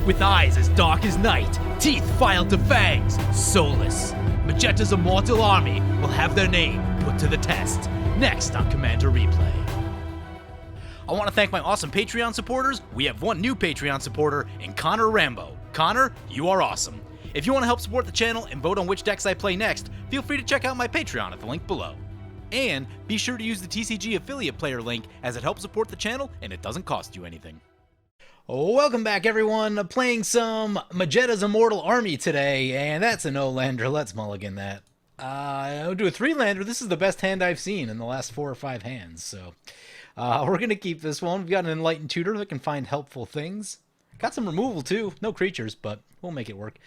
With eyes as dark as night, teeth filed to fangs, soulless, Mageta's immortal army will have their name put to the test. Next on Commander Replay. I want to thank my awesome Patreon supporters. We have one new Patreon supporter in Connor Rambo. Connor, you are awesome. If you want to help support the channel and vote on which decks I play next, feel free to check out my Patreon at the link below. And be sure to use the TCG affiliate player link as it helps support the channel and it doesn't cost you anything. Welcome back, everyone. Playing some Mageta's Immortal Army today, and that's a no-lander. Let's mulligan that. I'll do a 3-lander. This is the best hand I've seen in the last 4 or 5 hands, so we're going to keep this one. We've got an Enlightened Tutor that can find helpful things. Got some removal, too. No creatures, but we'll make it work.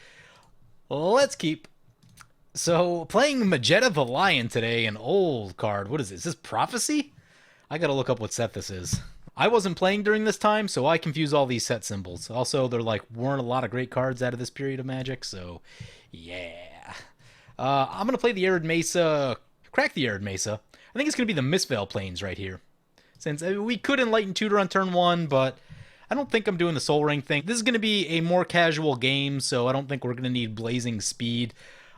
Let's keep. So, playing Mageta the Lion today, an old card. What is this? Is this Prophecy? I gotta look up what set this is. I wasn't playing during this time, so I confuse all these set symbols. Also, there weren't a lot of great cards out of this period of Magic, so yeah. I'm gonna play the Arid Mesa, crack the Arid Mesa. I think it's gonna be the Mistveil Plains right here. Since we could Enlighten Tutor on turn 1, but I don't think I'm doing the Soul Ring thing. This is gonna be a more casual game, so I don't think we're gonna need Blazing Speed.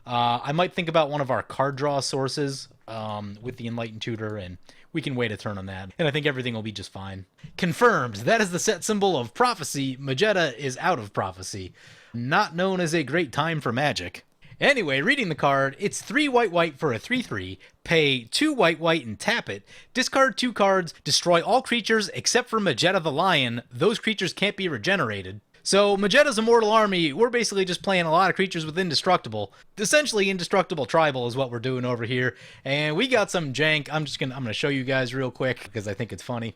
I might think about one of our card draw sources with the Enlightened Tutor, and we can wait a turn on that. And I think everything will be just fine. Confirmed. That is the set symbol of Prophecy. Mageta is out of Prophecy. Not known as a great time for Magic. Anyway, reading the card, it's 3 white for a 3/3. Pay 2 white and tap it. Discard 2 cards. Destroy all creatures except for Mageta the Lion. Those creatures can't be regenerated. So, Mageta's Immortal Army, we're basically just playing a lot of creatures with Indestructible. Essentially, Indestructible Tribal is what we're doing over here. And we got some jank. I'm gonna show you guys real quick, because I think it's funny.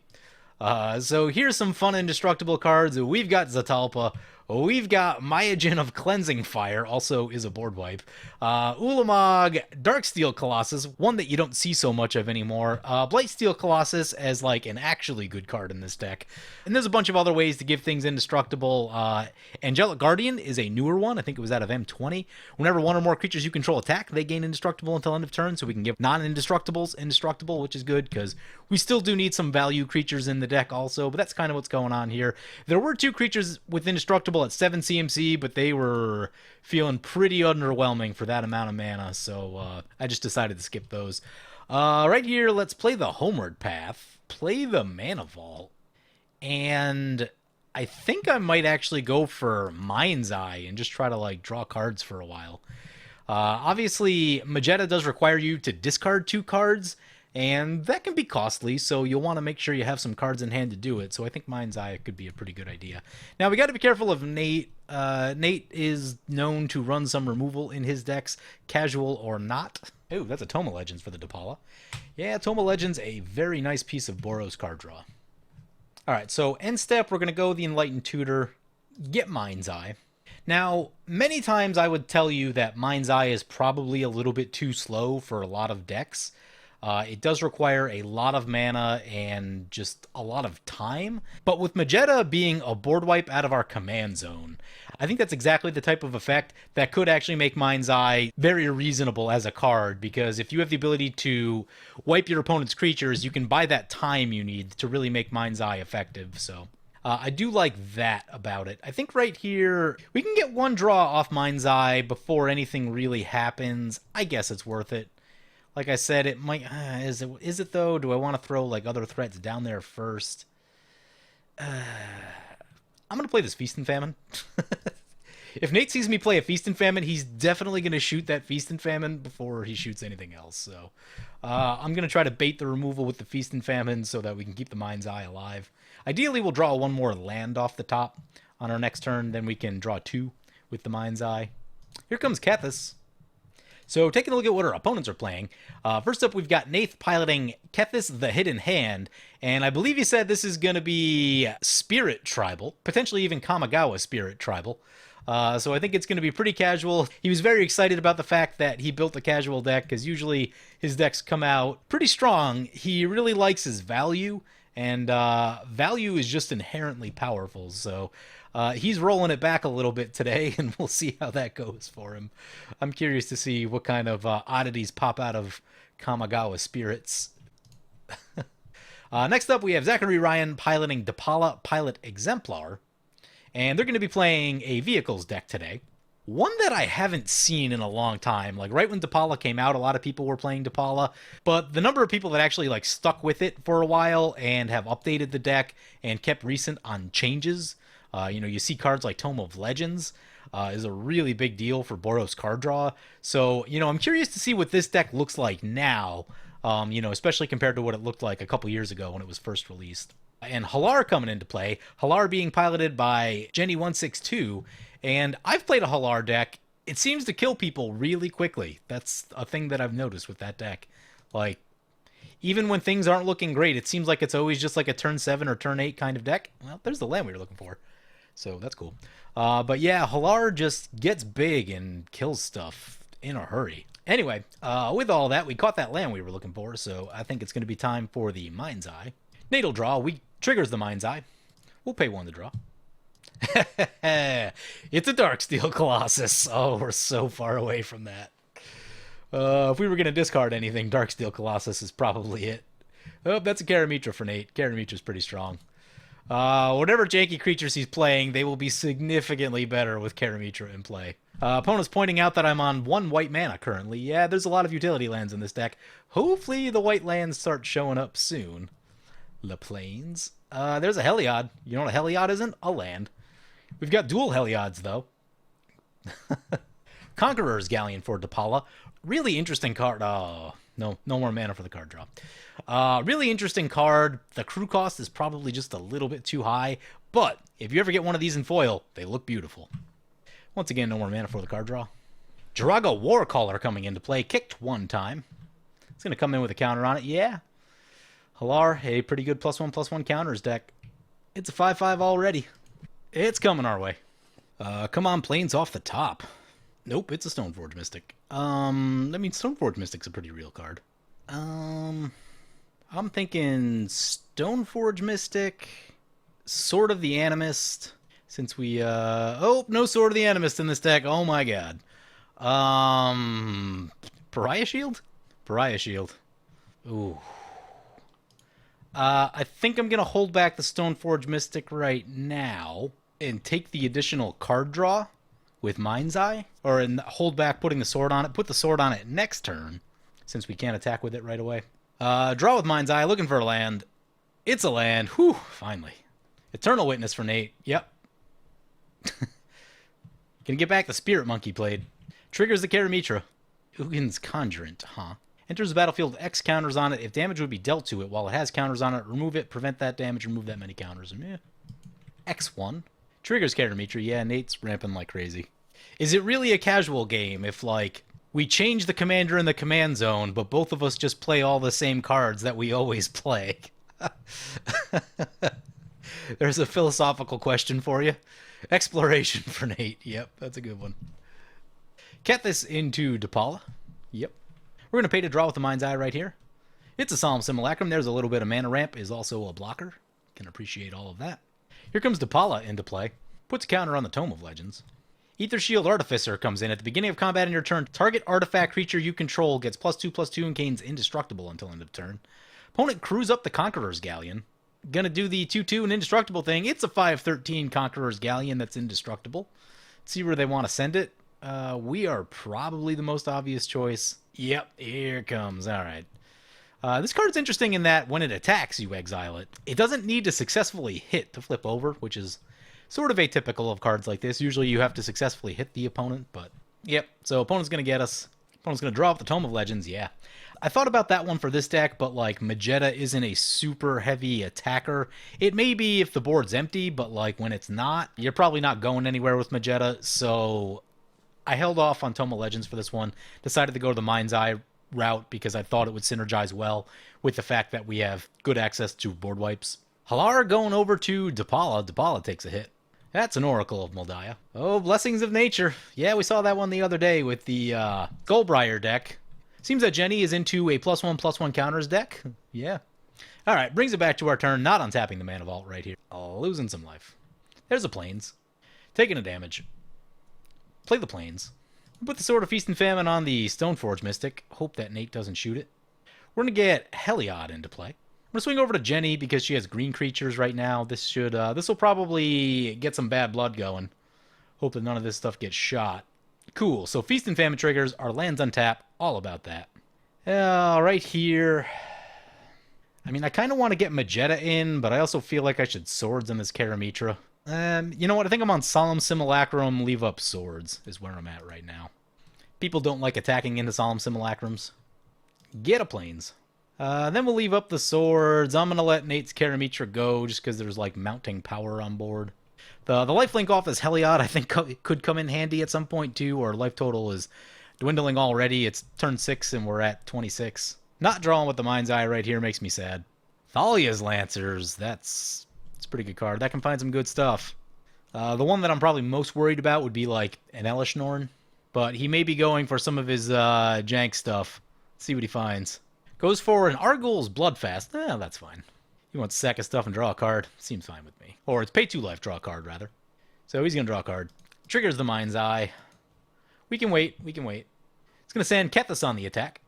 So here's some fun Indestructible cards. We've got Zatalpa. We've got Myojin of Cleansing Fire, also is a board wipe. Ulamog, Darksteel Colossus, one that you don't see so much of anymore. Blightsteel Colossus as an actually good card in this deck. And there's a bunch of other ways to give things indestructible. Angelic Guardian is a newer one. I think it was out of M20. Whenever one or more creatures you control attack, they gain indestructible until end of turn, so we can give non-indestructibles indestructible, which is good, because we still do need some value creatures in the deck also, but that's kind of what's going on here. There were 2 creatures with indestructible at 7 CMC, but they were feeling pretty underwhelming for that amount of mana, so I just decided to skip those. Right here, let's play the Homeward Path, play the Mana Vault, and I think I might actually go for Mind's Eye and just try to draw cards for a while. Obviously, Mageta does require you to discard 2 cards, and that can be costly, so you'll want to make sure you have some cards in hand to do it. So I think Mind's Eye could be a pretty good idea. Now, we got to be careful of Nate. Nate is known to run some removal in his decks, casual or not. Oh, that's a Toma Legends for the Depala. Yeah, Toma Legends, a very nice piece of Boros card draw. All right, so end step, we're going to go the Enlightened Tutor, get Mind's Eye. Now, many times I would tell you that Mind's Eye is probably a little bit too slow for a lot of decks. It does require a lot of mana and just a lot of time. But with Mageta being a board wipe out of our command zone, I think that's exactly the type of effect that could actually make Mind's Eye very reasonable as a card, because if you have the ability to wipe your opponent's creatures, you can buy that time you need to really make Mind's Eye effective. So I do like that about it. I think right here, we can get 1 draw off Mind's Eye before anything really happens. I guess it's worth it. Like I said, it might... is it though? Do I want to throw other threats down there first? I'm going to play this Feast and Famine. If Nate sees me play a Feast and Famine, he's definitely going to shoot that Feast and Famine before he shoots anything else. So I'm going to try to bait the removal with the Feast and Famine so that we can keep the Mind's Eye alive. Ideally, we'll draw 1 more land off the top on our next turn. Then we can draw 2 with the Mind's Eye. Here comes Kethis. So taking a look at what our opponents are playing, first up we've got Nath piloting Kethis the Hidden Hand, and I believe he said this is going to be Spirit Tribal, potentially even Kamigawa Spirit Tribal. So I think it's going to be pretty casual. He was very excited about the fact that he built a casual deck, because usually his decks come out pretty strong. He really likes his value, and value is just inherently powerful, so he's rolling it back a little bit today, and we'll see how that goes for him. I'm curious to see what kind of oddities pop out of Kamigawa Spirits. Next up, we have Zachary Ryan piloting Depala Pilot Exemplar. And they're going to be playing a vehicles deck today. One that I haven't seen in a long time. Like, right when Depala came out, a lot of people were playing Depala. But the number of people that actually, like, stuck with it for a while and have updated the deck and kept recent on changes. You see cards like Tome of Legends is a really big deal for Boros card draw. So, I'm curious to see what this deck looks like now, especially compared to what it looked like a couple years ago when it was first released. And Hallar coming into play, Hallar being piloted by Jenny162, and I've played a Hallar deck. It seems to kill people really quickly. That's a thing that I've noticed with that deck. Like, even when things aren't looking great, it seems like it's always just like a turn 7 or turn 8 kind of deck. Well, there's the land we were looking for. So that's cool. But yeah, Hallar just gets big and kills stuff in a hurry. Anyway, with all that, we caught that land we were looking for, so I think it's going to be time for the Mind's Eye. Natal draw, triggers the Mind's Eye. We'll pay 1 to draw. It's a Darksteel Colossus. Oh, we're so far away from that. If we were going to discard anything, Darksteel Colossus is probably it. Oh, that's a Karamitra for Nate. Karamitra's pretty strong. Whatever janky creatures he's playing, they will be significantly better with Karamitra in play. Opponent's pointing out that I'm on 1 white mana currently. Yeah, there's a lot of utility lands in this deck. Hopefully the white lands start showing up soon. La Plains. There's a Heliod. You know what a Heliod isn't? A land. We've got dual Heliods, though. Conqueror's Galleon for Depala. Really interesting card. Oh, no more mana for the card draw. Really interesting card. The crew cost is probably just a little bit too high, but if you ever get one of these in foil, they look beautiful. Once again, no more mana for the card draw. Jiraga Warcaller coming into play. Kicked 1 time. It's going to come in with a counter on it. Yeah. Hallar, a pretty good +1/+1 counters deck. It's a 5/5 already. It's coming our way. Come on, Plains off the top. Nope, it's a Stoneforge Mystic. Stoneforge Mystic's a pretty real card. I'm thinking Stoneforge Mystic, Sword of the Animist, since we, no Sword of the Animist in this deck, oh my god. Pariah Shield? Pariah Shield. Ooh. I think I'm going to hold back the Stoneforge Mystic right now and take the additional card draw with Mind's Eye, or hold back putting the sword on it. Put the sword on it next turn, since we can't attack with it right away. Draw with Mind's Eye, looking for a land. It's a land. Whew, finally. Eternal Witness for Nate. Yep. Gonna get back the Spirit Monkey played. Triggers the Karamitra. Ugin's Conjurant, huh? Enters the battlefield, X counters on it. If damage would be dealt to it while it has counters on it, remove it, prevent that damage, remove that many counters. X1. Triggers Karamitra. Yeah, Nate's ramping like crazy. Is it really a casual game if, like, we change the commander in the command zone, but both of us just play all the same cards that we always play? There's a philosophical question for you. Exploration for Nate. Yep, that's a good one. Kethis into Depala. Yep. We're going to pay to draw with the Mind's Eye right here. It's a Solemn Simulacrum. There's a little bit of mana ramp. Is also a blocker. Can appreciate all of that. Here comes Depala into play. Puts a counter on the Tome of Legends. Ether Shield Artificer comes in. At the beginning of combat in your turn, target artifact creature you control gets +2/+2 and gains indestructible until end of turn. Opponent crews up the Conqueror's Galleon. Gonna do the 2/2 and indestructible thing. It's a 5/13 Conqueror's Galleon that's indestructible. Let's see where they want to send it. We are probably the most obvious choice. Yep, here it comes. All right. This card's interesting in that when it attacks, you exile it. It doesn't need to successfully hit to flip over, which is sort of atypical of cards like this. Usually you have to successfully hit the opponent, but yep. So opponent's going to get us. Opponent's going to draw up the Tome of Legends, yeah. I thought about that one for this deck, but like Mageta isn't a super heavy attacker. It may be if the board's empty, but like when it's not, you're probably not going anywhere with Mageta, so I held off on Tome of Legends for this one. Decided to go to the Mind's Eye route because I thought it would synergize well with the fact that we have good access to board wipes. Hallar going over to Depala. Depala takes a hit. That's an Oracle of Moldiah. Oh, Blessings of Nature. Yeah, we saw that one the other day with the Skullbriar deck. Seems that Jenny is into a +1/+1 counters deck. Yeah. All right, brings it back to our turn. Not untapping the Mana Vault right here. Losing some life. There's the Plains. Taking a damage. Play the Plains. Put the Sword of Feast and Famine on the Stoneforge Mystic. Hope that Nate doesn't shoot it. We're going to get Heliod into play. gonna swing over to Jenny because she has green creatures right now. This will probably get some bad blood going. Hope that none of this stuff gets shot. Cool, so Feast and Famine triggers, our lands untap, all about that. Right here. I mean, I kind of want to get Mageta in, but I also feel like I should Swords in this Karamitra. You know what? I think I'm on Solemn Simulacrum, leave up Swords, is where I'm at right now. People don't like attacking into Solemn Simulacrums. Get a Plains. Then we'll leave up the Swords. I'm going to let Nate's Karamitra go, just because there's, like, mounting power on board. The lifelink off his Heliod, I think, could come in handy at some point, too, or life total is dwindling already. It's turn 6, and we're at 26. Not drawing with the Mind's Eye right here makes me sad. Thalia's Lancers, that's a pretty good card. That can find some good stuff. The one that I'm probably most worried about would be, like, an Elishnorn. But he may be going for some of his jank stuff. Let's see what he finds. Goes for an Argul's Bloodfast. That's fine. He wants to sack his stuff and draw a card. Seems fine with me. Or it's pay 2 life, draw a card, rather. So he's going to draw a card. Triggers the Mind's Eye. We can wait. We can wait. It's going to send Kethis on the attack.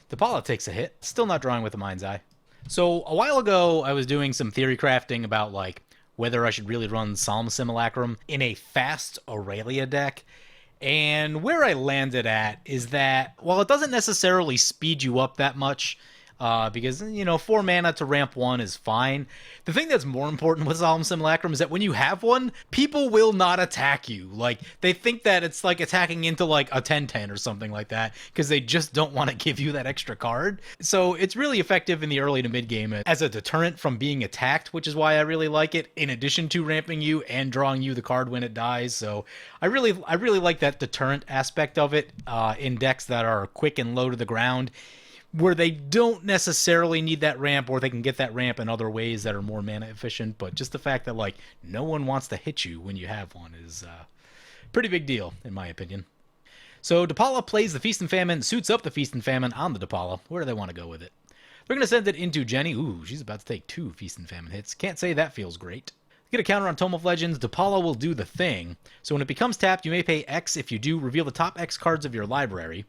Depala takes a hit. Still not drawing with the Mind's Eye. So a while ago, I was doing some theory crafting about, like, whether I should really run Solemn Simulacrum in a fast Aurelia deck. And where I landed at is that, while it doesn't necessarily speed you up that much, because, 4 mana to ramp 1 is fine. The thing that's more important with Solemn Simulacrum is that when you have one, people will not attack you. Like, they think that it's like attacking into like a 10/10 or something like that, because they just don't want to give you that extra card. So it's really effective in the early to mid game as a deterrent from being attacked, which is why I really like it, in addition to ramping you and drawing you the card when it dies. So I really like that deterrent aspect of it in decks that are quick and low to the ground, where they don't necessarily need that ramp, or they can get that ramp in other ways that are more mana efficient. But just the fact that, like, no one wants to hit you when you have one is a pretty big deal, in my opinion. So Depala plays the Feast and Famine, suits up the Feast and Famine on the Depala. Where do they want to go with it? They're going to send it into Jenny. Ooh, she's about to take 2 Feast and Famine hits. Can't say that feels great. Get a counter on Tome of Legends. Depala will do the thing. So when it becomes tapped, you may pay X. If you do, reveal the top X cards of your library.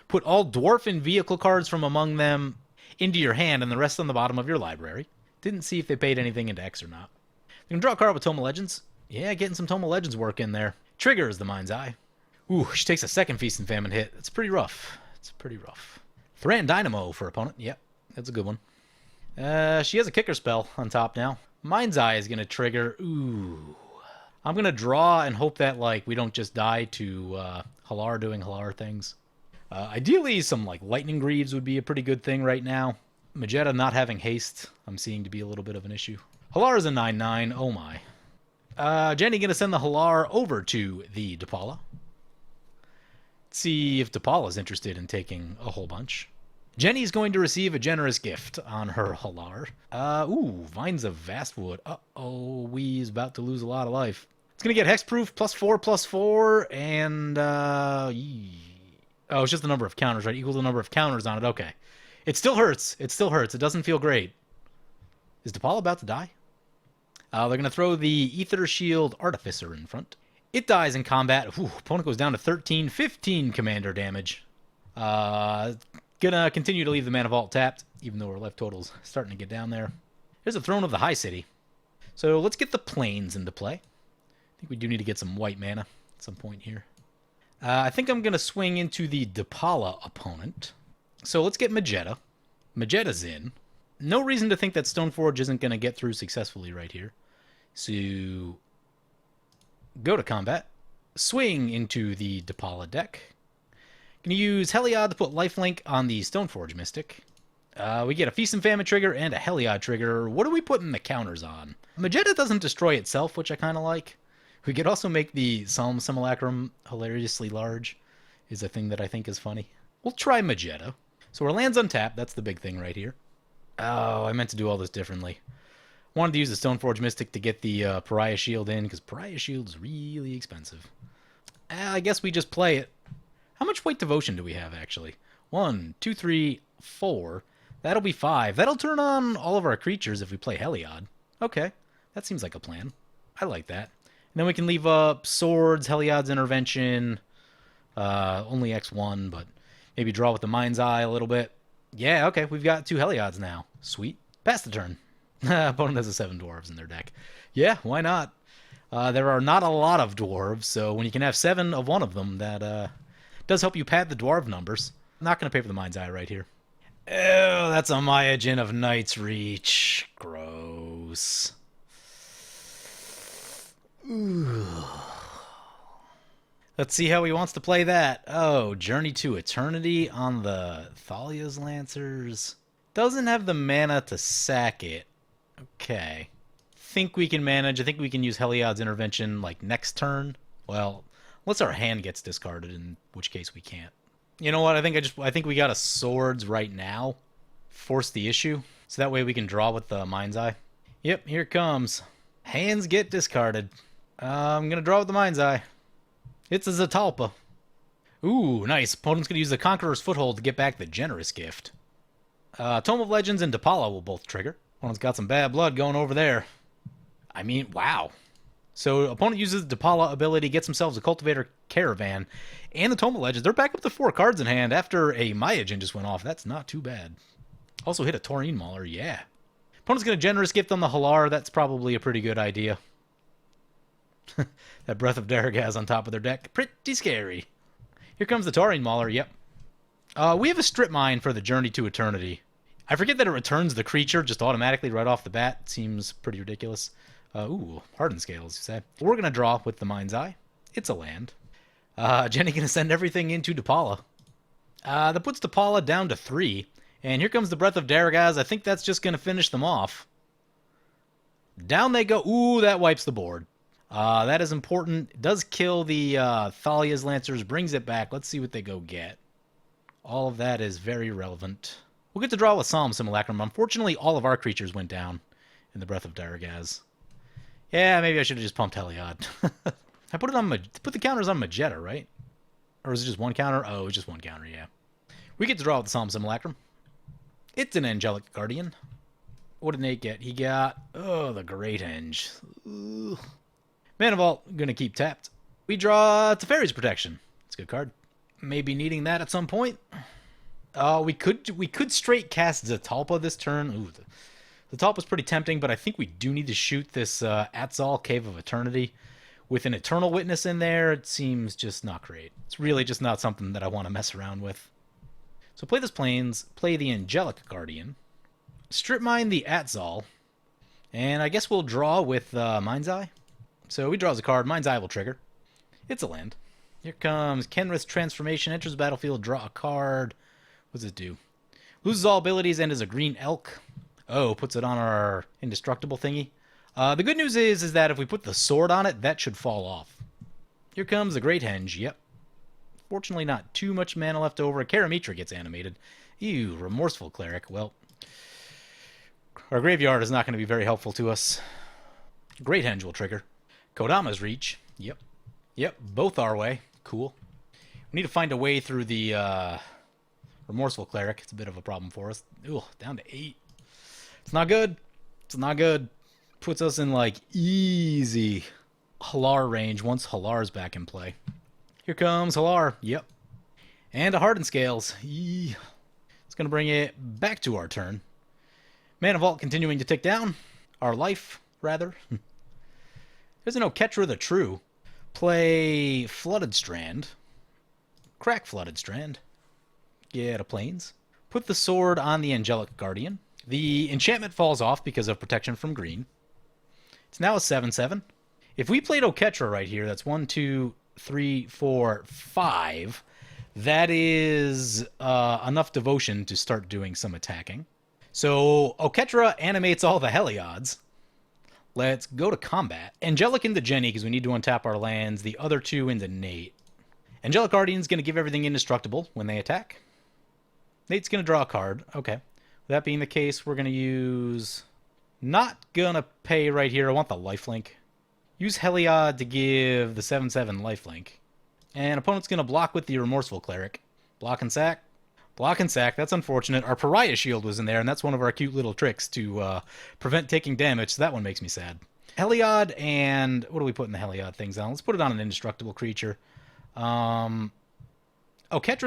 Put all dwarf and vehicle cards from among them into your hand and the rest on the bottom of your library. Didn't see if they paid anything into X or not. You can draw a card with Tome of Legends. Yeah, getting some Tome of Legends work in there. Triggers the Mind's Eye. Ooh, she takes a second Feast and Famine hit. It's pretty rough. It's pretty rough. Threaten Dynamo for opponent. Yep, that's a good one. She has a kicker spell on top now. Mind's Eye is going to trigger. Ooh. I'm going to draw and hope that, like, we don't just die to Hallar doing Hallar things. Ideally, some, like, Lightning Greaves would be a pretty good thing right now. Mageta not having haste, I'm seeing to be a little bit of an issue. Hallar is a 9/9. Oh, my. Jenny going to send the Hallar over to the Depala. See if Depala is interested in taking a whole bunch. Jenny's going to receive a generous gift on her Hallar. Ooh, Vines of Vastwood. Uh-oh, we's about to lose a lot of life. It's going to get Hexproof, +4/+4, and, Oh, it's just the number of counters, right? Equals the number of counters on it. Okay. It still hurts. It still hurts. It doesn't feel great. Is Depala about to die? They're going to throw the Ether Shield Artificer in front. It dies in combat. Ooh, opponent goes down to 13, 15 commander damage. Gonna continue to leave the Mana Vault tapped, even though our life total's starting to get down there. Here's the Throne of the High City. So let's get the Plains into play. I think we do need to get some white mana at some point here. I think I'm going to swing into the Depala opponent. So let's get Mageta. Mageta's in. No reason to think that Stoneforge isn't going to get through successfully right here. So go to combat. Swing into the Depala deck. Going to use Heliod to put lifelink on the Stoneforge Mystic. We get a Feast and Famine trigger and a Heliod trigger. What are we putting the counters on? Mageta doesn't destroy itself, which I kind of like. We could also make the Solemn Simulacrum hilariously large, is a thing that I think is funny. We'll try Mageta. So our land's untapped. That's the big thing right here. Oh, I meant to do all this differently. Wanted to use the Stoneforge Mystic to get the Pariah Shield in, because Pariah Shield is really expensive. I guess we just play it. How much White Devotion do we have, actually? 1, 2, 3, 4. That'll be 5. That'll turn on all of our creatures if we play Heliod. Okay, that seems like a plan. I like that. And then we can leave up Swords, Heliod's Intervention, only X1, but maybe draw with the Mind's Eye a little bit. Yeah, okay, we've got 2 Heliods now. Sweet. Pass the turn. Opponent has a 7 dwarves in their deck. Yeah, why not? There are not a lot of dwarves, so when you can have 7 of one of them, that does help you pad the dwarf numbers. I'm not going to pay for the Mind's Eye right here. Oh, that's a Myojin of Night's Reach. Gross. Ooh. Let's see how he wants to play that. Oh, Journey to Eternity on the Thalia's Lancers. Doesn't have the mana to sack it. Okay. Think we can manage. I think we can use Heliod's Intervention like next turn. Well, unless our hand gets discarded, in which case we can't. You know what? I think we got a Swords right now. Force the issue. So that way we can draw with the Mind's Eye. Yep, here it comes. Hands get discarded. I'm going to draw with the Mind's Eye. It's a Zetalpa. Ooh, nice. Opponent's going to use the Conqueror's Foothold to get back the Generous Gift. Tome of Legends and Depala will both trigger. Opponent's got some bad blood going over there. I mean, wow. So opponent uses the Depala ability, gets themselves a Cultivator Caravan, and the Tome of Legends. They're back up to 4 cards in hand after a Myojin just went off. That's not too bad. Also hit a Taurine Mauler, yeah. Opponent's going to Generous Gift on the Hallar. That's probably a pretty good idea. That Breath of Daragaz on top of their deck. Pretty scary. Here comes the Taurine Mauler, yep. We have a Strip Mine for the Journey to Eternity. I forget that it returns the creature just automatically right off the bat. Seems pretty ridiculous. Ooh, Hardened Scales, you say. We're going to draw with the Mind's Eye. It's a land. Jenny going to send everything into Depala. That puts Depala down to 3. And here comes the Breath of Daragaz. I think that's just going to finish them off. Down they go. Ooh, that wipes the board. That is important. It does kill the Thalia's Lancers, brings it back. Let's see what they go get. All of that is very relevant. We'll get to draw with Solemn Simulacrum. Unfortunately, all of our creatures went down in the Breath of Daragaz. Yeah, maybe I should have just pumped Heliod. I put the counters on Mageta, right? Or is it just one counter? Oh, it's just one counter, yeah. We get to draw with the Solemn Simulacrum. It's an Angelic Guardian. What did Nate get? He got, oh, the Great Henge. Ugh. Mana Vault, gonna keep tapped. We draw Teferi's Protection. It's a good card. Maybe needing that at some point. We could straight cast Zetalpa this turn. Ooh, Zetalpa's pretty tempting, but I think we do need to shoot this Atzal, Cave of Eternity. With an Eternal Witness in there, it seems just not great. It's really just not something that I want to mess around with. So play this Plains, play the Angelic Guardian, Strip Mine the Atzal, and I guess we'll draw with Mind's Eye. So he draws a card, Mind's Eye will trigger. It's a land. Here comes Kenrith's Transformation, enters the battlefield, draw a card. What does it do? Loses all abilities and is a green elk. Oh, puts it on our indestructible thingy. The good news is that if we put the sword on it, that should fall off. Here comes the Great Henge, yep. Fortunately not too much mana left over. Karamitra gets animated. Ew, Remorseful Cleric. Well, our graveyard is not going to be very helpful to us. Great Henge will trigger. Kodama's Reach, yep. Yep, both our way. Cool. We need to find a way through the Remorseful Cleric. It's a bit of a problem for us. Ooh, down to 8. It's not good. It's not good. Puts us in, like, easy Hallar range once Hallar's back in play. Here comes Hallar. Yep. And a Hardened Scales. Eee. It's going to bring it back to our turn. Mana Vault continuing to tick down. Our life, rather. There's an Oketra the True. Play Flooded Strand. Crack Flooded Strand. Get a Plains. Put the sword on the Angelic Guardian. The enchantment falls off because of protection from green. It's now a 7/7. If we played Oketra right here, that's 1, 2, 3, 4, 5. That is enough devotion to start doing some attacking. So Oketra animates all the Heliods. Let's go to combat. Angelic into Jenny because we need to untap our lands. The other 2 into Nate. Angelic Guardian's going to give everything indestructible when they attack. Nate's going to draw a card. Okay. With that being the case, we're going to use... Not going to pay right here. I want the lifelink. Use Heliod to give the 7/7 lifelink. And opponent's going to block with the Remorseful Cleric. Block and sack. Block and sack. That's unfortunate. Our Pariah Shield was in there, and that's one of our cute little tricks to prevent taking damage, so that one makes me sad. Heliod and... What do we put in the Heliod things on? Let's put it on an indestructible creature. Oketra's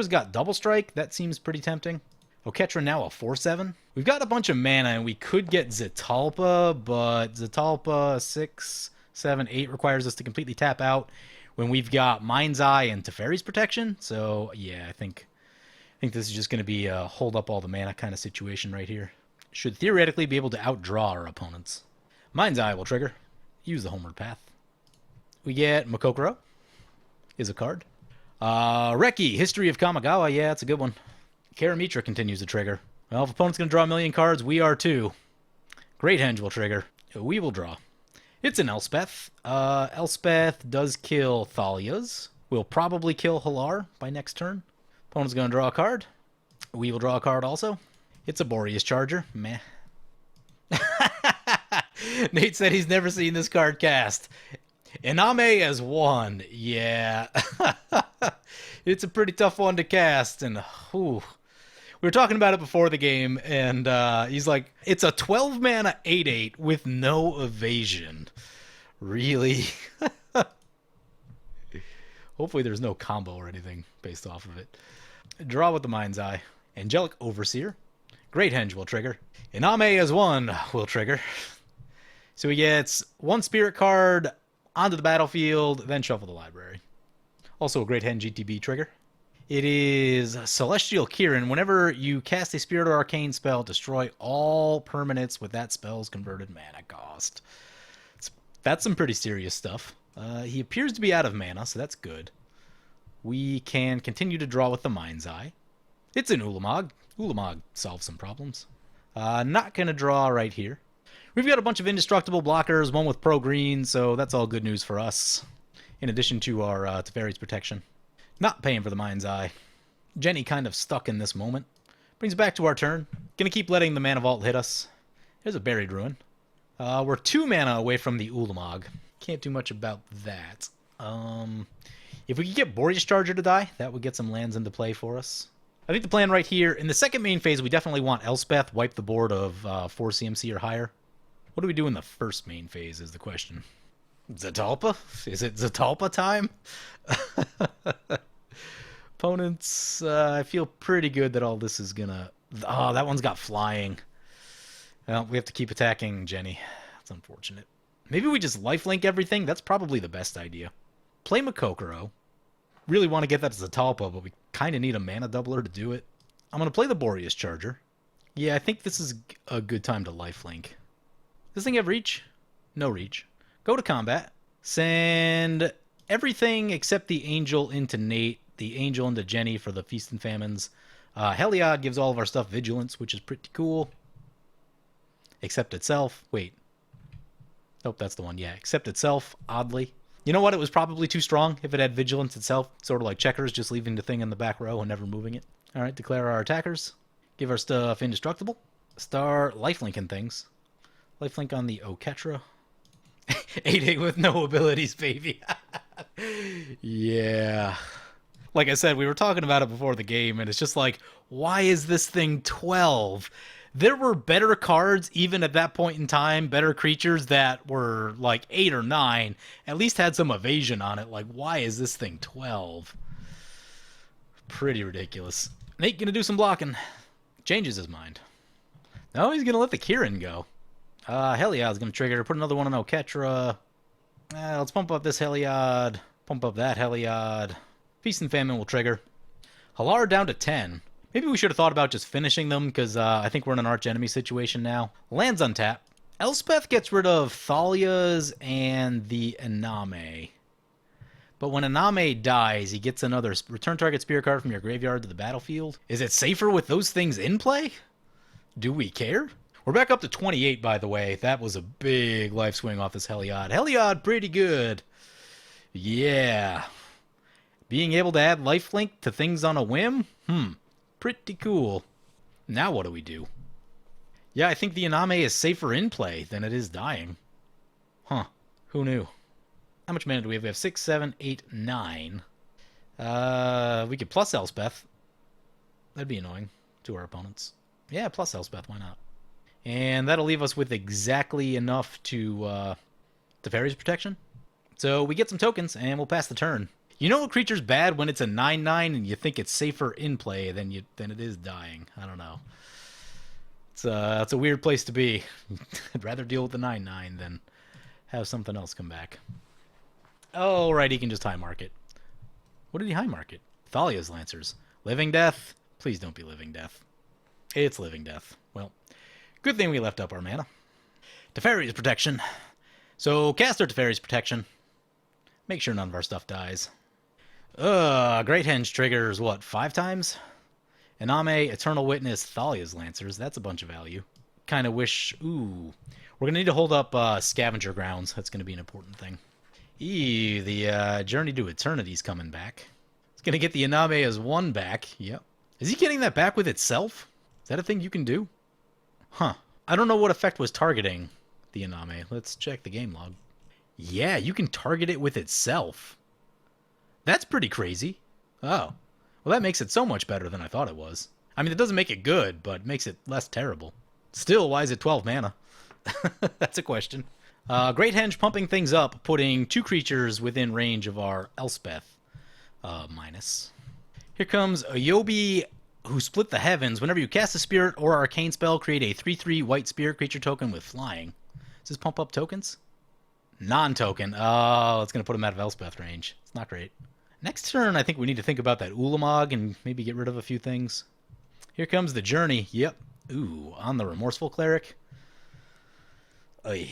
got Double Strike. That seems pretty tempting. Oketra now a 4/7. We've got a bunch of mana, and we could get Zetalpa, but Zetalpa 6, 7, 8 requires us to completely tap out when we've got Mind's Eye and Teferi's Protection. So, yeah, I think this is just going to be a hold up all the mana kind of situation right here. Should theoretically be able to outdraw our opponents. Mind's Eye will trigger. Use the Homeward Path. We get Makokoro. Is a card. Reki, History of Kamigawa. Yeah, it's a good one. Karamitra continues to trigger. Well, if opponent's going to draw a million cards, we are too. Great Henge will trigger. We will draw. It's an Elspeth. Elspeth does kill Thalia's. We'll probably kill Hallar by next turn. Opponent's going to draw a card. We will draw a card also. It's a Boreas Charger. Meh. Nate said he's never seen this card cast. Iname as 1. Yeah. It's a pretty tough one to cast. And, whew. We were talking about it before the game, and he's like, it's a 12 mana 8/8 with no evasion. Really? Hopefully there's no combo or anything based off of it. Draw with the Mind's Eye. Angelic Overseer. Great Henge will trigger. Iname as 1 will trigger. So he gets 1 spirit card onto the battlefield, then shuffle the library. Also a Great Henge GTB trigger. It is Celestial Kirin. Whenever you cast a Spirit or Arcane spell, destroy all permanents with that spell's converted mana cost. That's some pretty serious stuff. He appears to be out of mana, so that's good. We can continue to draw with the Mind's Eye. It's an Ulamog. Ulamog solves some problems. Not going to draw right here. We've got a bunch of indestructible blockers, one with pro green, so that's all good news for us. In addition to our Teferi's Protection. Not paying for the Mind's Eye. Jenny kind of stuck in this moment. Brings it back to our turn. Gonna keep letting the Mana Vault hit us. There's a Buried Ruin. We're 2 mana away from the Ulamog. Can't do much about that. If we could get Boreas Charger to die, that would get some lands into play for us. I think the plan right here, in the second main phase, we definitely want Elspeth, wipe the board of 4 CMC or higher. What do we do in the first main phase is the question. Zetalpa? Is it Zetalpa time? Opponents, I feel pretty good that all this is gonna... Oh, that one's got flying. Well, we have to keep attacking Jenny. That's unfortunate. Maybe we just lifelink everything? That's probably the best idea. Play Makokoro. Really want to get that as Zetalpa, but we kind of need a mana doubler to do it. I'm going to play the Boreas Charger. Yeah, I think this is a good time to lifelink. Does this thing have reach? No reach. Go to combat. Send everything except the Angel into Nate, the Angel into Jenny for the Feast and Famines. Heliod gives all of our stuff Vigilance, which is pretty cool. Accept Itself. Wait. Nope, that's the one. Yeah, Accept Itself, oddly. You know what? It was probably too strong if it had Vigilance itself. Sort of like Checkers, just leaving the thing in the back row and never moving it. All right, declare our attackers. Give our stuff Indestructible. Start lifelinking things. Lifelink on the Oketra. 8/8 with no abilities, baby. Yeah. Like I said, we were talking about it before the game, and it's just like, why is this thing 12? There were better cards, even at that point in time, better creatures that were like 8 or 9, at least had some evasion on it. Like, why is this thing 12? Pretty ridiculous. Nate gonna do some blocking. Changes his mind. No, he's gonna let the Kirin go. Heliod's gonna trigger. Put another one on Oketra. Let's pump up this Heliod. Pump up that Heliod. Feast and Famine will trigger. Hallar down to 10. Maybe we should have thought about just finishing them, because I think we're in an arch enemy situation now. Lands untap. Elspeth gets rid of Thalia's and the Iname. But when Iname dies, he gets another return target spirit card from your graveyard to the battlefield. Is it safer with those things in play? Do we care? We're back up to 28, by the way. That was a big life swing off this Heliod. Heliod, pretty good. Yeah. Being able to add lifelink to things on a whim? Pretty cool. Now what do we do? Yeah, I think the Iname is safer in play than it is dying. Huh. Who knew? How much mana do we have? We have 6, 7, 8, 9. We could plus Elspeth. That'd be annoying to our opponents. Yeah, plus Elspeth, why not? And that'll leave us with exactly enough to Teferi's Protection. So we get some tokens, and we'll pass the turn. You know a creature's bad when it's a 9/9 and you think it's safer in play than it is dying. I don't know. It's a weird place to be. I'd rather deal with the 9/9 than have something else come back. Oh, right, he can just high market. What did he high market? Thalia's Lancers. Living Death? Please don't be Living Death. It's Living Death. Well, good thing we left up our mana. Teferi's Protection. So, cast our Teferi's Protection. Make sure none of our stuff dies. Great Henge triggers, what, 5 times? Iname, Eternal Witness, Thalia's Lancers. That's a bunch of value. Kind of wish... Ooh. We're going to need to hold up Scavenger Grounds. That's going to be an important thing. Eee, the Journey to Eternity's coming back. It's going to get the Iname as 1 back. Yep. Is he getting that back with itself? Is that a thing you can do? Huh. I don't know what effect was targeting the Iname. Let's check the game log. Yeah, you can target it with itself. That's pretty crazy. Oh. Well, that makes it so much better than I thought it was. I mean, it doesn't make it good, but it makes it less terrible. Still, why is it 12 mana? That's a question. Great Henge pumping things up, putting 2 creatures within range of our Elspeth minus. Here comes Ayobi, who split the heavens. Whenever you cast a spirit or arcane spell, create a 3/3 white spirit creature token with flying. Does this pump up tokens? Non-token. Oh, it's going to put him out of Elspeth range. It's not great. Next turn, I think we need to think about that Ulamog and maybe get rid of a few things. Here comes the Journey. Yep. Ooh, on the Remorseful Cleric. Oy.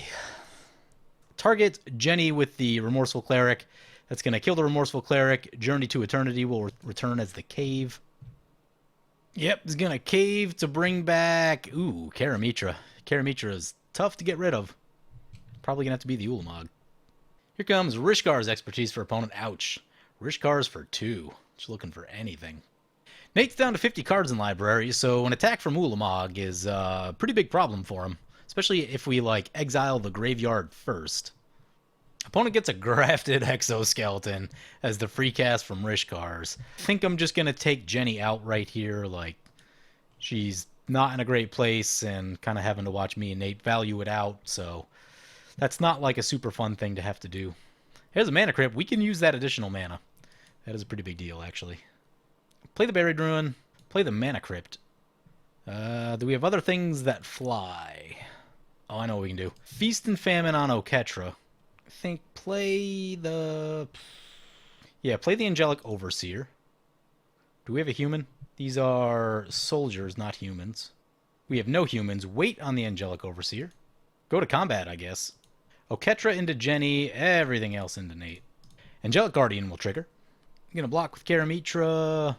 Target Jenny with the Remorseful Cleric. That's going to kill the Remorseful Cleric. Journey to Eternity will return as the Cave. Yep, it's going to cave to bring back... Ooh, Karamitra. Karamitra is tough to get rid of. Probably going to have to be the Ulamog. Here comes Rishkar's Expertise for opponent. Ouch. Rishkar's for 2. Just looking for anything. Nate's down to 50 cards in library, so an attack from Ulamog is a pretty big problem for him. Especially if we, like, exile the graveyard first. Opponent gets a grafted Exoskeleton as the free cast from Rishkar's. I think I'm just going to take Jenny out right here. Like, she's not in a great place and kind of having to watch me and Nate value it out. So that's not like a super fun thing to have to do. Here's a Mana Crypt. We can use that additional mana. That is a pretty big deal, actually. Play the Buried Ruin. Play the Mana Crypt. Do we have other things that fly? Oh, I know what we can do. Feast and Famine on Oketra. I think play the... Yeah, play the Angelic Overseer. Do we have a human? These are soldiers, not humans. We have no humans. Wait on the Angelic Overseer. Go to combat, I guess. Oketra into Jenny, everything else into Nate. Angelic Guardian will trigger. I'm going to block with Karamitra,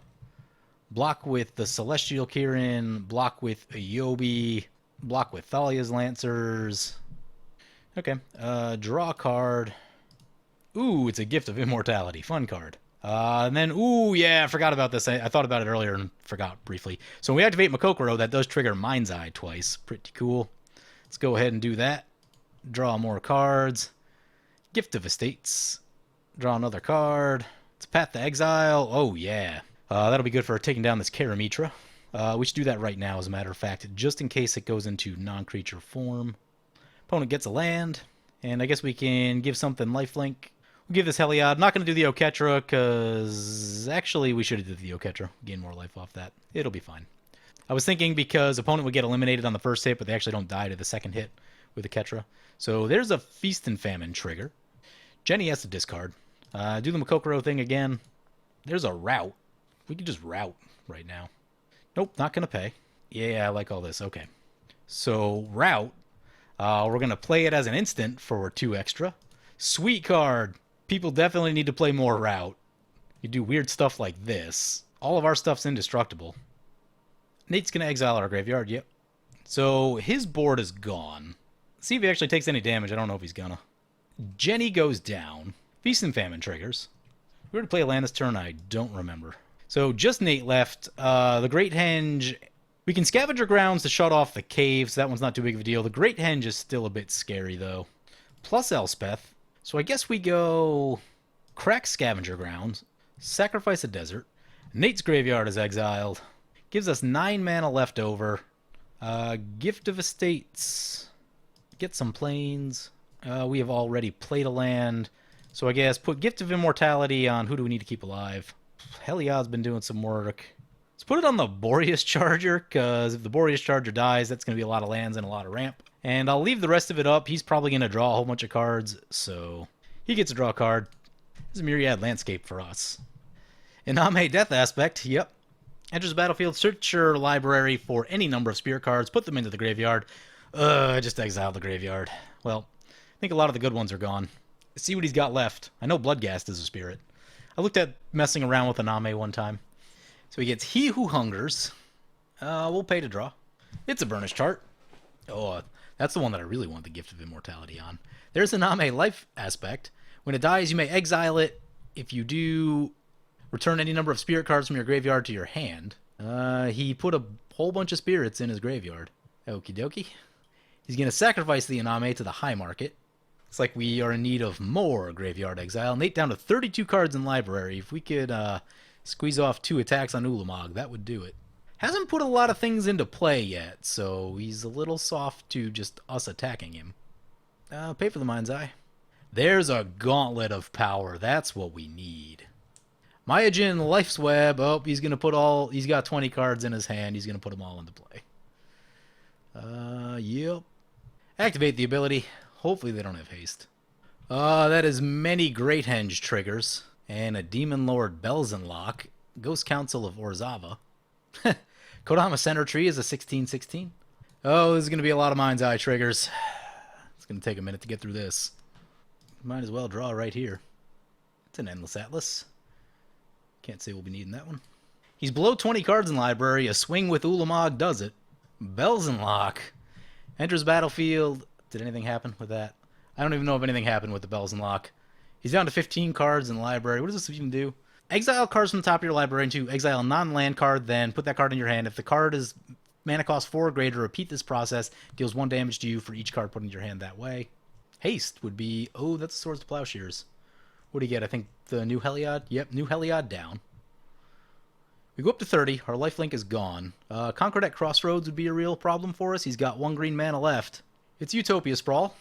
block with the Celestial Kirin, block with Ayobi, block with Thalia's Lancers. Okay, draw a card. Ooh, it's a Gift of Immortality. Fun card. And then, ooh, yeah, I forgot about this. I thought about it earlier and forgot briefly. So when we activate Makokoro, that does trigger Mind's Eye twice. Pretty cool. Let's go ahead and do that. Draw more cards. Gift of Estates. Draw another card. It's Path to Exile. Oh, yeah. That'll be good for taking down this Karamitra. We should do that right now, as a matter of fact, just in case it goes into non-creature form. Opponent gets a land, and I guess we can give something lifelink. We'll give this Heliod. Not going to do the Oketra, because actually we should have did the Oketra. Gain more life off that. It'll be fine. I was thinking because opponent would get eliminated on the first hit, but they actually don't die to the second hit with Oketra. So there's a Feast and Famine trigger. Jenny has to discard. Do the Makokoro thing again. There's a route. We could just route right now. Nope, not going to pay. Yeah, I like all this. Okay. So, route. We're going to play it as an instant for 2 extra. Sweet card. People definitely need to play more route. You do weird stuff like this. All of our stuff's indestructible. Nate's going to exile our graveyard. Yep. So, his board is gone. See if he actually takes any damage. I don't know if he's gonna. Jenny goes down. Feast and Famine triggers. We were to play a land this turn, I don't remember. So just Nate left. The Great Henge. We can Scavenger Grounds to shut off the cave, so that one's not too big of a deal. The Great Henge is still a bit scary, though. Plus Elspeth. So I guess we go... Crack Scavenger Grounds. Sacrifice a Desert. Nate's graveyard is exiled. Gives us 9 mana left over. Gift of Estates. Get some plains. We have already played a land. So I guess put Gift of Immortality on who do we need to keep alive? Heliod's been doing some work. Let's put it on the Boreas Charger, because if the Boreas Charger dies, that's going to be a lot of lands and a lot of ramp. And I'll leave the rest of it up. He's probably going to draw a whole bunch of cards, so he gets to draw a card. This is a Myriad Landscape for us. Iname Death Aspect, yep. Enters the battlefield, search your library for any number of spirit cards, put them into the graveyard. I just exiled the graveyard. Well, I think a lot of the good ones are gone. Let's see what he's got left. I know Bloodghast is a spirit. I looked at messing around with Iname one time. So he gets He Who Hungers. We'll pay to draw. It's a Burnished Chart. Oh, that's the one that I really want the Gift of Immortality on. There's Iname Life Aspect. When it dies, you may exile it. If you do, return any number of spirit cards from your graveyard to your hand. He put a whole bunch of spirits in his graveyard. Okie dokie. He's going to sacrifice the Iname to the high market. Looks like we are in need of more graveyard exile. Nate down to 32 cards in library. If we could squeeze off 2 attacks on Ulamog, that would do it. Hasn't put a lot of things into play yet, so he's a little soft to just us attacking him. Pay for the Mind's Eye. There's a gauntlet of power. That's what we need. Myojin, Life's Web. Oh, he's going to put all... He's got 20 cards in his hand. He's going to put them all into play. Yep. Activate the ability. Hopefully they don't have haste. That is many Great Henge triggers. And a Demon Lord Belzenlock. Ghost Council of Orzava. Kodama Center Tree is a 16/16. Oh, this is going to be a lot of Mind's Eye triggers. It's going to take a minute to get through this. Might as well draw right here. It's an Endless Atlas. Can't say we'll be needing that one. He's below 20 cards in library. A swing with Ulamog does it. Belzenlock. Enters battlefield. Did anything happen with that? I don't even know if anything happened with the Belzenlock. He's down to 15 cards in the library. What does this even do? Exile cards from the top of your library into exile a non-land card, then put that card in your hand. If the card is mana cost 4 or greater, repeat this process. Deals 1 damage to you for each card put in your hand that way. Haste would be... Oh, that's Swords to Plowshares. What do you get? I think the new Heliod? Yep, new Heliod down. We go up to 30. Our lifelink is gone. Conquered at Crossroads would be a real problem for us. He's got 1 green mana left. It's Utopia Sprawl.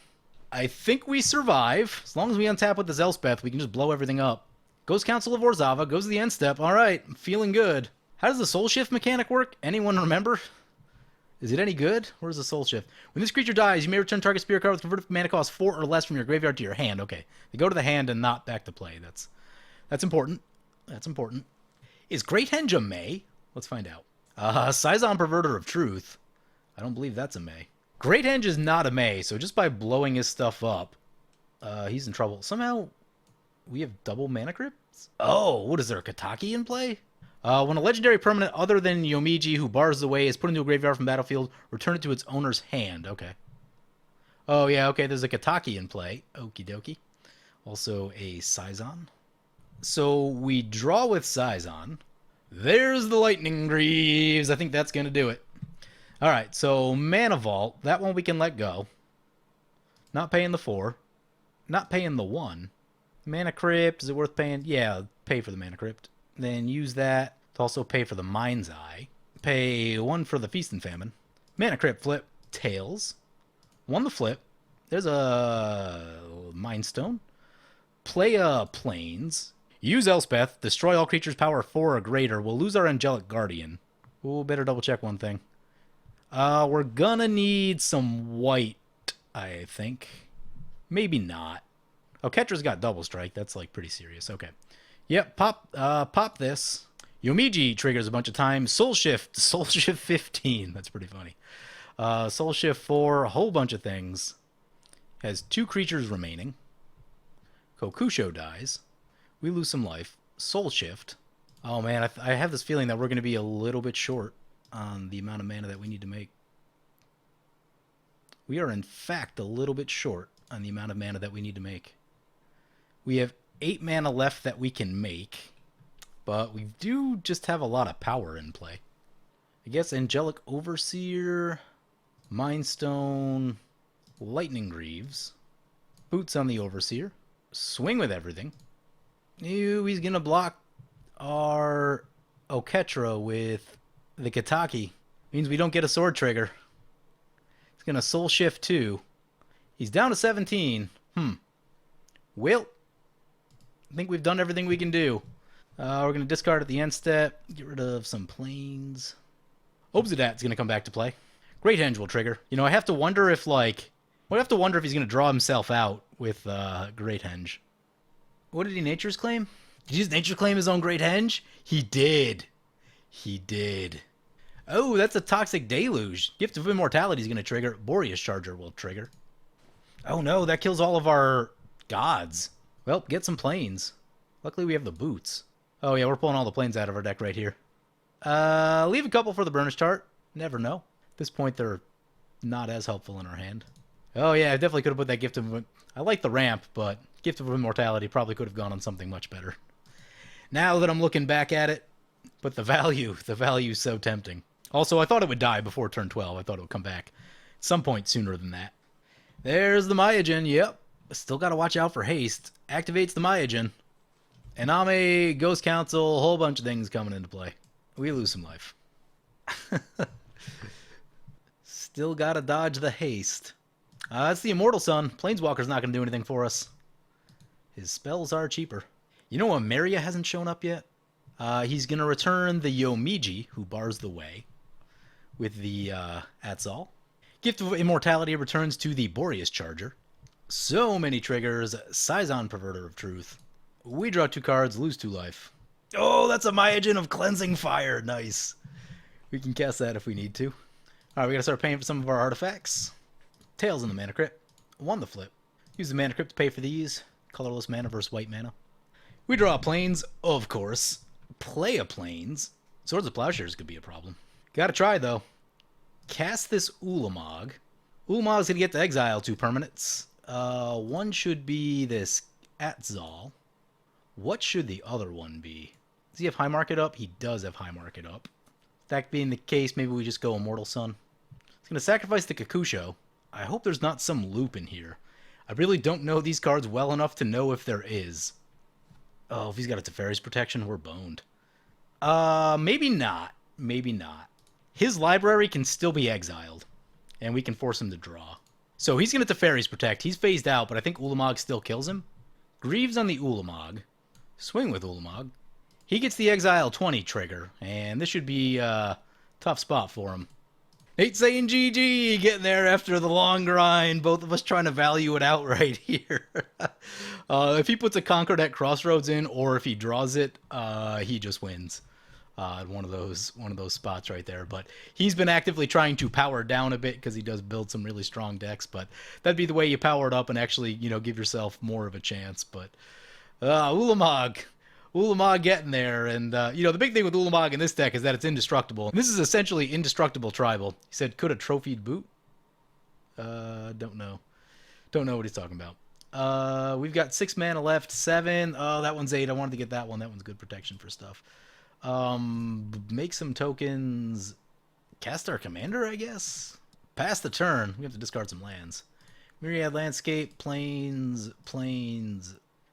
I think we survive. As long as we untap with the Elspeth, we can just blow everything up. Ghost Council of Orzava. Goes to the end step. All right, I'm feeling good. How does the Soul Shift mechanic work? Anyone remember? Is it any good? Where's the Soul Shift? When this creature dies, you may return target spirit card with converted mana cost 4 or less from your graveyard to your hand. Okay, they go to the hand and not back to play. That's important. That's important. Is Great Henge a May? Let's find out. Sison Perverter of Truth. I don't believe that's a May. Great Henge is not a May, so just by blowing his stuff up, he's in trouble. Somehow, we have double mana crypts? Oh, what is there, a Kataki in play? When a legendary permanent other than Yomiji who bars the way is put into a graveyard from battlefield, return it to its owner's hand. Okay. Oh, yeah, okay, there's a Kataki in play. Okie dokie. Also a Sison. So we draw with Sison. There's the Lightning Greaves. I think that's going to do it. All right, so Mana Vault. That one we can let go. Not paying the 4. Not paying the 1. Mana Crypt. Is it worth paying? Yeah, pay for the Mana Crypt. Then use that to also pay for the Mind's Eye. Pay 1 for the Feast and Famine. Mana Crypt flip. Tails. 1 the flip. There's a Mind Stone. Play a Plains. Use Elspeth. Destroy all creatures power 4 or greater. We'll lose our Angelic Guardian. Ooh, better double check one thing. We're gonna need some white, I think. Maybe not. Oh, Ketra's got double strike. That's like pretty serious. Okay. Yep, pop this. Yomiji triggers a bunch of times. Soul Shift 15. That's pretty funny. Soul Shift 4, a whole bunch of things. Has 2 creatures remaining. Kokusho dies. We lose some life. Soul Shift. Oh man, I have this feeling that we're going to be a little bit short on the amount of mana that we need to make. We are in fact a little bit short on the amount of mana that we need to make. We have 8 mana left that we can make, but we do just have a lot of power in play. I guess Angelic Overseer, Mind Stone, Lightning Greaves, Boots on the Overseer, swing with everything. Ew, he's going to block our Oketra with the Kataki. Means we don't get a sword trigger. He's going to Soul Shift 2. He's down to 17. Well, I think we've done everything we can do. We're going to discard at the end step. Get rid of some planes. Obsidat's going to come back to play. Great Henge will trigger. You know, I have to wonder if, like... I have to wonder if he's going to draw himself out with Great Henge. What did he Nature's Claim? Did he use Nature's Claim his own Great Henge? He did. He did. Oh, that's a Toxic Deluge. Gift of Immortality is going to trigger. Boreas Charger will trigger. Oh no, that kills all of our gods. Well, get some planes. Luckily we have the boots. Oh yeah, we're pulling all the planes out of our deck right here. Leave a couple for the Burnish Tart. Never know. At this point, they're not as helpful in our hand. Oh yeah, I definitely could have put that Gift of... I like the ramp, but Gift of Immortality probably could have gone on something much better. Now that I'm looking back at it, but the value's so tempting. Also, I thought it would die before turn 12. I thought it would come back at some point sooner than that. There's the Myojin, yep. Still got to watch out for haste. Activates the Myojin. Iname, Ghost Council, a whole bunch of things coming into play. We lose some life. Still got to dodge the haste. That's the Immortal Sun. Planeswalker's not going to do anything for us. His spells are cheaper. You know what? Maria hasn't shown up yet. He's going to return the Yomiji, who bars the way, with the Atzal. Gift of Immortality returns to the Boreas Charger. So many triggers. Sison, Perverter of Truth. We draw 2 cards, lose 2 life. Oh, that's a Myojin of Cleansing Fire. Nice. We can cast that if we need to. All right, we got to start paying for some of our artifacts. Tails in the Mana Crypt. 1 the flip. Use the Mana Crypt to pay for these. Colorless mana versus white mana. We draw planes, of course. Play a planes. Swords of Plowshares could be a problem. Gotta try, though. Cast this Ulamog. Ulamog's gonna get to exile 2 permanents. One should be this Atzal. What should the other one be? Does he have High Market up? He does have High Market up. That being the case, maybe we just go Immortal Sun. He's gonna sacrifice the Kakusho. I hope there's not some loop in here. I really don't know these cards well enough to know if there is. Oh, if he's got a Teferi's Protection, we're boned. Maybe not. Maybe not. His library can still be exiled, and we can force him to draw. So he's going to Teferi's Protect. He's phased out, but I think Ulamog still kills him. Grieves on the Ulamog. Swing with Ulamog. He gets the Exile 20 trigger, and this should be a tough spot for him. Nate saying GG, getting there after the long grind. Both of us trying to value it out right here. If he puts a Conquered at Crossroads in, or if he draws it, he just wins. One of those spots right there. But he's been actively trying to power down a bit because he does build some really strong decks. But that'd be the way you power it up and actually, give yourself more of a chance. But Ulamog getting there, and the big thing with Ulamog in this deck is that it's indestructible. This is essentially indestructible tribal. He said, could a trophied boot? Don't know what he's talking about. We've got 6 mana left, 7. Oh, that one's 8. I wanted to get that one. That one's good protection for stuff. Make some tokens. Cast our commander, I guess. Pass the turn. We have to discard some lands. Myriad Landscape, plains.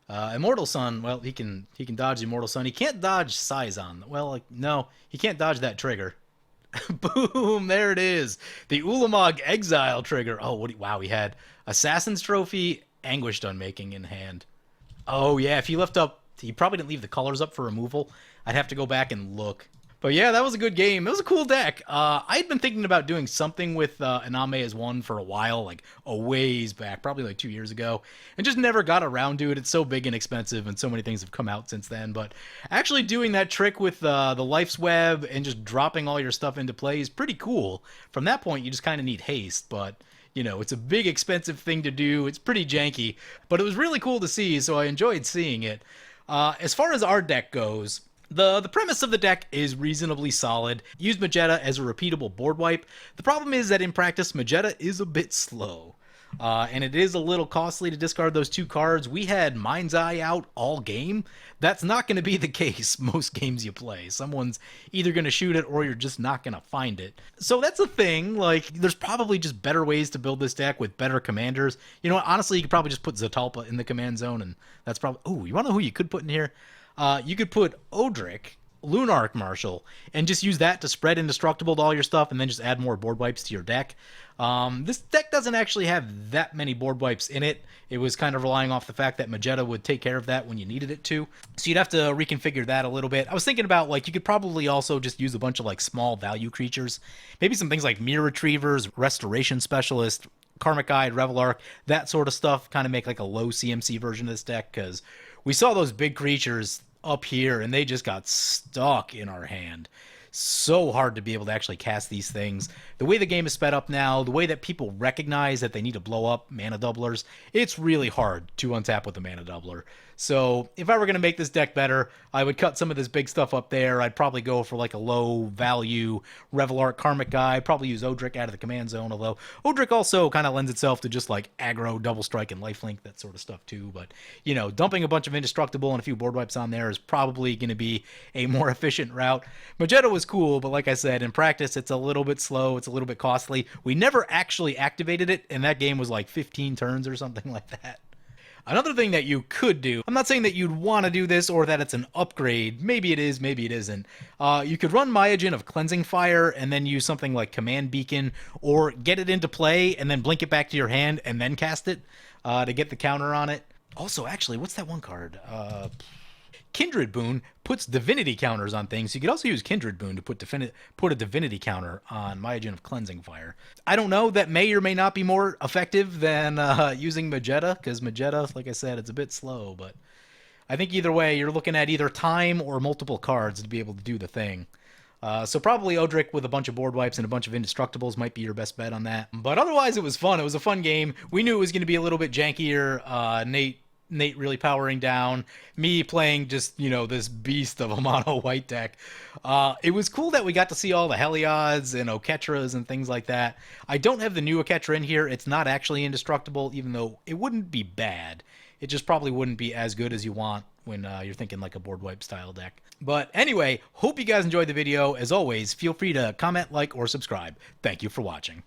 Immortal Sun, well, he can dodge the Immortal Sun. He can't dodge Sison. Well, no, he can't dodge that trigger. Boom, there it is. The Ulamog Exile trigger. Oh, wow, he had Assassin's Trophy, Anguished Unmaking in hand. Oh, yeah, if he left up, he probably didn't leave the colors up for removal. I'd have to go back and look. But yeah, that was a good game. It was a cool deck. I'd been thinking about doing something with Iname as one for a while, like a ways back, probably like 2 years ago, and just never got around to it. It's so big and expensive, and so many things have come out since then. But actually doing that trick with the Life's Web and just dropping all your stuff into play is pretty cool. From that point, you just kind of need haste, but it's a big, expensive thing to do. It's pretty janky, but it was really cool to see, so I enjoyed seeing it. As far as our deck goes, the premise of the deck is reasonably solid. Use Mageta as a repeatable board wipe. The problem is that in practice, Mageta is a bit slow. And it is a little costly to discard those 2 cards. We had Mind's Eye out all game. That's not going to be the case most games you play. Someone's either going to shoot it or you're just not going to find it. So that's a thing. Like, there's probably just better ways to build this deck with better commanders. You know what? Honestly, you could probably just put Zatalpa in the command zone, and that's probably... Oh, you want to know who you could put in here? You could put Odric Lunarch Marshal and just use that to spread indestructible to all your stuff and then just add more board wipes to your deck. This deck doesn't actually have that many board wipes in it. It was kind of relying off the fact that Mageta would take care of that when you needed it to. So you'd have to reconfigure that a little bit. I was thinking about, like, you could probably also just use a bunch of, like, small value creatures. Maybe some things like Mirror Retrievers, Restoration Specialist, Karmic Guide, Revelark, that sort of stuff. Kind of make, like, a low CMC version of this deck, because we saw those big creatures up here, and they just got stuck in our hand. So hard to be able to actually cast these things. The way the game is sped up now, the way that people recognize that they need to blow up mana doublers, it's really hard to untap with a mana doubler. So if I were going to make this deck better, I would cut some of this big stuff up there. I'd probably go for like a low value Revelark Karmic Guy, probably use Odric out of the command zone, although Odric also kind of lends itself to just like aggro, double strike, and lifelink, that sort of stuff too. But, you know, dumping a bunch of indestructible and a few board wipes on there is probably going to be a more efficient route. Mageta was cool, but like I said, in practice, it's a little bit slow, it's a little bit costly. We never actually activated it, and that game was like 15 turns or something like that. Another thing that you could do, I'm not saying that you'd want to do this or that it's an upgrade, maybe it is, maybe it isn't. You could run Myojin of Cleansing Fire and then use something like Command Beacon, or get it into play and then blink it back to your hand and then cast it to get the counter on it. Also, actually, what's that one card? Kindred Boon puts Divinity counters on things. You could also use Kindred Boon to put a Divinity counter on Myojin of Cleansing Fire. I don't know. That may or may not be more effective than using Mageta, because Mageta, like I said, it's a bit slow. But I think either way, you're looking at either time or multiple cards to be able to do the thing. So probably Odric with a bunch of board wipes and a bunch of indestructibles might be your best bet on that. But otherwise, it was fun. It was a fun game. We knew it was going to be a little bit jankier. Nate really powering down, me playing just, you know, this beast of a mono white deck. It was cool that we got to see all the Heliod's and Oketras and things like that. I don't have the new Oketra in here. It's not actually indestructible, even though it wouldn't be bad. It just probably wouldn't be as good as you want when you're thinking like a board wipe style deck. But anyway, hope you guys enjoyed the video. As always, feel free to comment, like, or subscribe. Thank you for watching.